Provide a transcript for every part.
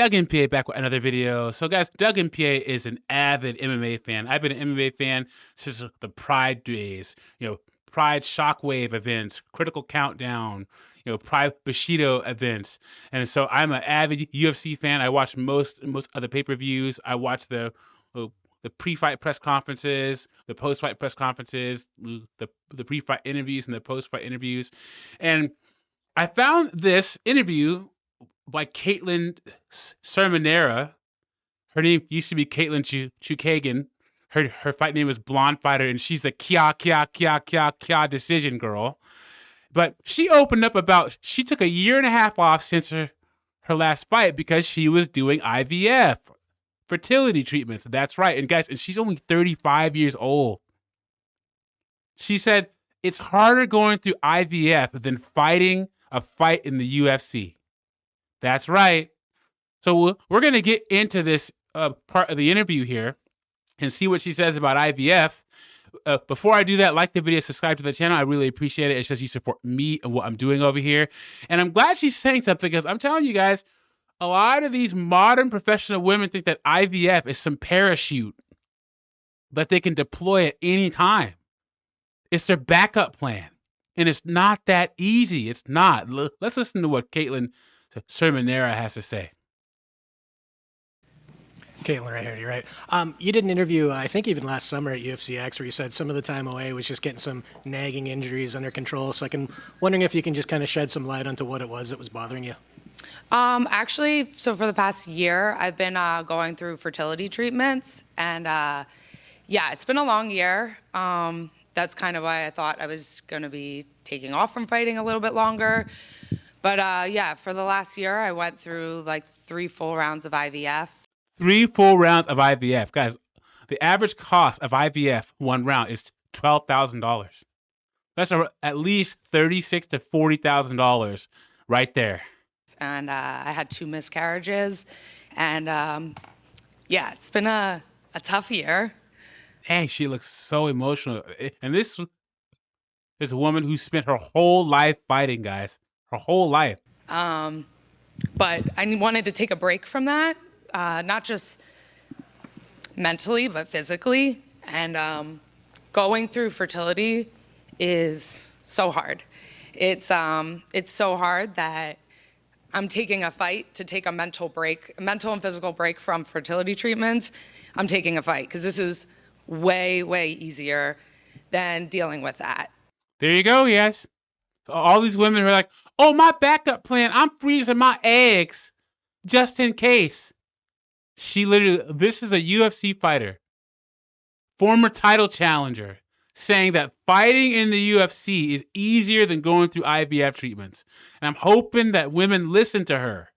Doug MPA back with another video. So guys, Doug MPA is an avid MMA fan. I've been an MMA fan since the Pride days. Pride Shockwave events, Critical Countdown, Pride Bushido events. And so I'm an avid UFC fan. I watch most of the pay-per-views. I watch the pre-fight press conferences, the post-fight press conferences, the pre-fight interviews and the post-fight interviews. And I found this interview by Katlyn Germinara. Her name used to be Katlyn Chookagian. Her fight name was Blonde Fighter, and she's the Kia decision girl. But she opened up about she took a year and a half off since her last fight because she was doing IVF, fertility treatments. That's right. And guys, and she's only 35 years old. She said it's harder going through IVF than fighting a fight in the UFC. That's right. So we're going to get into this part of the interview here and see what she says about IVF. Before I do that, like the video, subscribe to the channel. I really appreciate it. It shows you support me and what I'm doing over here. And I'm glad she's saying something because I'm telling you guys, a lot of these modern professional women think that IVF is some parachute that they can deploy at any time. It's their backup plan. And it's not that easy. It's not. Let's listen to what Katlyn Germinara has to say. Kaitlin, right here, you're right. You did an interview, I think even last summer at UFC X, where you said some of the time away was just getting some nagging injuries under control. So I'm wondering if you can just kind of shed some light onto what it was that was bothering you. Actually, so for the past year, I've been going through fertility treatments, and yeah, it's been a long year. That's kind of why I thought I was going to be taking off from fighting a little bit longer. But yeah, for the last year, I went through like 3 full rounds of IVF. 3 full rounds of IVF. Guys, the average cost of IVF 1 round is $12,000. That's at least $36,000 to $40,000 right there. And I had 2 miscarriages. And yeah, it's been a tough year. Dang, she looks so emotional. And this is a woman who spent her whole life fighting, guys. Her whole life. But I wanted to take a break from that. Not just mentally, but physically. And going through fertility is so hard. It's so hard that I'm taking a fight to take a mental and physical break from fertility treatments. I'm taking a fight because this is way, way easier than dealing with that. There you go, yes. All these women are like, oh, my backup plan, I'm freezing my eggs just in case. She literally, this is a UFC fighter, former title challenger, saying that fighting in the UFC is easier than going through IVF treatments. And I'm hoping that women listen to her.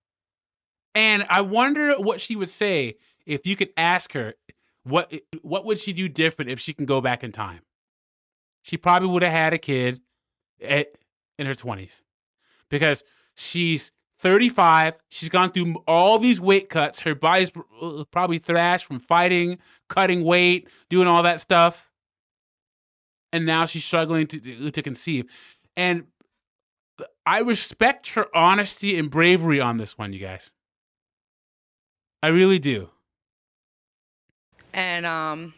And I wonder what she would say if you could ask her, what would she do different if she can go back in time? She probably would have had a kid in her 20s because she's 35. She's gone through all these weight cuts. Her body's probably thrashed from fighting, cutting weight, doing all that stuff. And now she's struggling to conceive. And I respect her honesty and bravery on this one, you guys. I really do. And,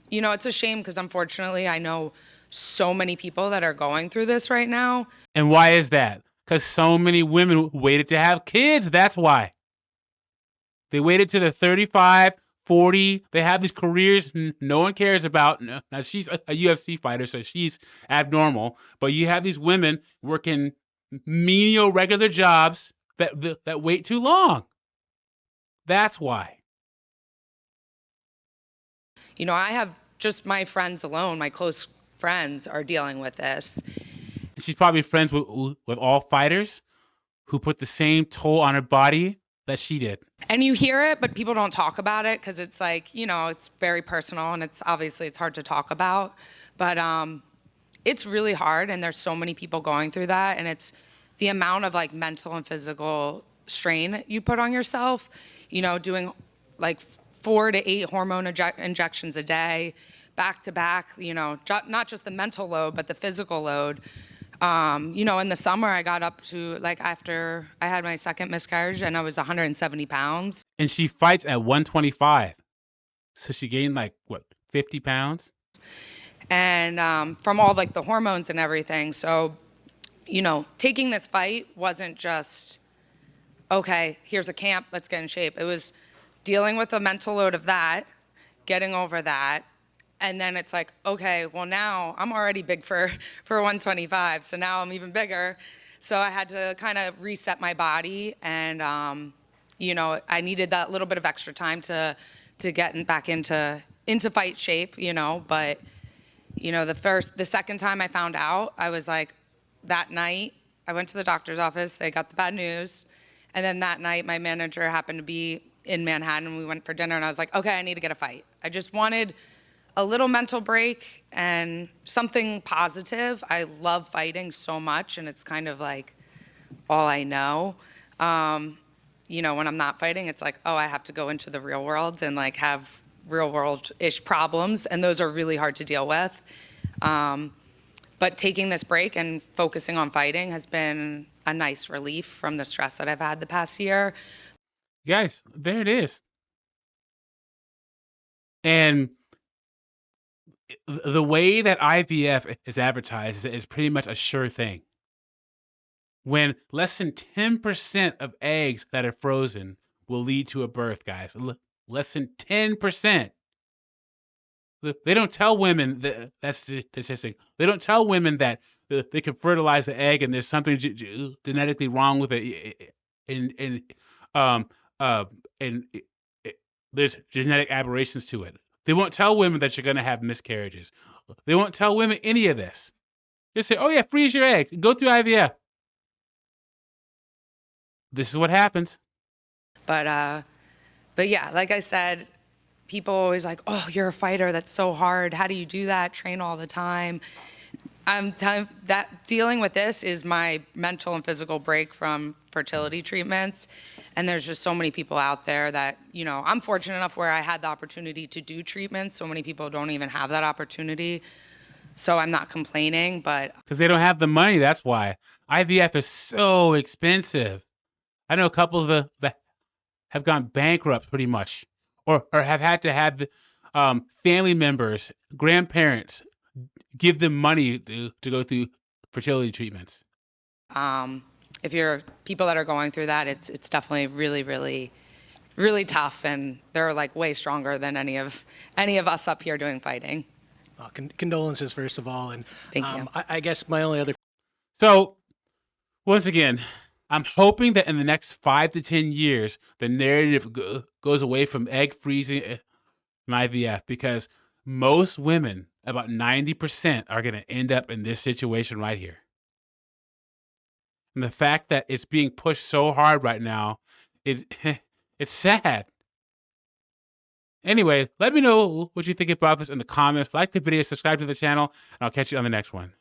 you know, it's a shame because unfortunately I know so many people that are going through this right now. And why is that? Because so many women waited to have kids. That's why. They waited to the 35, 40. They have these careers no one cares about. Now, she's a UFC fighter, so she's abnormal. But you have these women working menial, regular jobs that wait too long. That's why. You know, I have just my friends alone, my close friends are dealing with this. She's probably friends with all fighters who put the same toll on her body that she did. And you hear it, but people don't talk about it because it's like, you know, it's very personal and it's hard to talk about. But it's really hard and there's so many people going through that. And it's the amount of like mental and physical strain you put on yourself, you know, doing like 4 to 8 hormone injections a day, back to back, you know, not just the mental load, but the physical load. In the summer, I got up to, like, after I had my second miscarriage, and I was 170 pounds. And she fights at 125. So she gained, like, what, 50 pounds? And from all, like, the hormones and everything. So, taking this fight wasn't just, okay, here's a camp, let's get in shape. It was dealing with the mental load of that, getting over that. And then it's like, okay, well, now I'm already big for 125, so now I'm even bigger. So I had to kind of reset my body, and I needed that little bit of extra time to get back into fight shape, But the second time I found out, I was like, that night I went to the doctor's office. They got the bad news, and then that night my manager happened to be in Manhattan, and we went for dinner, and I was like, okay, I need to get a fight. I just wanted a little mental break and something positive. I love fighting so much, and it's kind of like all I know. When I'm not fighting, it's like, oh, I have to go into the real world and like have real world-ish problems, and those are really hard to deal with. But taking this break and focusing on fighting has been a nice relief from the stress that I've had the past year. Guys, there it is. And the way that IVF is advertised is pretty much a sure thing. When less than 10% of eggs that are frozen will lead to a birth, guys. Less than 10%. They don't tell women that's the statistic. They don't tell women that they can fertilize the egg and there's something genetically wrong with it, and there's genetic aberrations to it. They won't tell women that you're going to have miscarriages. They won't tell women any of this. Just say, oh yeah, freeze your eggs. Go through IVF. This is what happens. But yeah, like I said, people always like, oh, you're a fighter. That's so hard. How do you do that? Train all the time. I'm telling that dealing with this is my mental and physical break from fertility treatments. And there's just so many people out there that, I'm fortunate enough where I had the opportunity to do treatments. So many people don't even have that opportunity. So I'm not complaining, but because they don't have the money, that's why. IVF is so expensive. I know couples that have gone bankrupt pretty much, or have had to have family members, grandparents, give them money to go through fertility treatments. If you're people that are going through that, it's definitely really, really, really tough, and they're like way stronger than any of us up here doing fighting. Condolences, first of all, and Thank you. I guess my only other. So, once again, I'm hoping that in the next 5 to 10 years, the narrative goes away from egg freezing and IVF, because most women, about 90%, are going to end up in this situation right here. And the fact that it's being pushed so hard right now, it's sad. Anyway, let me know what you think about this in the comments. Like the video, subscribe to the channel, and I'll catch you on the next one.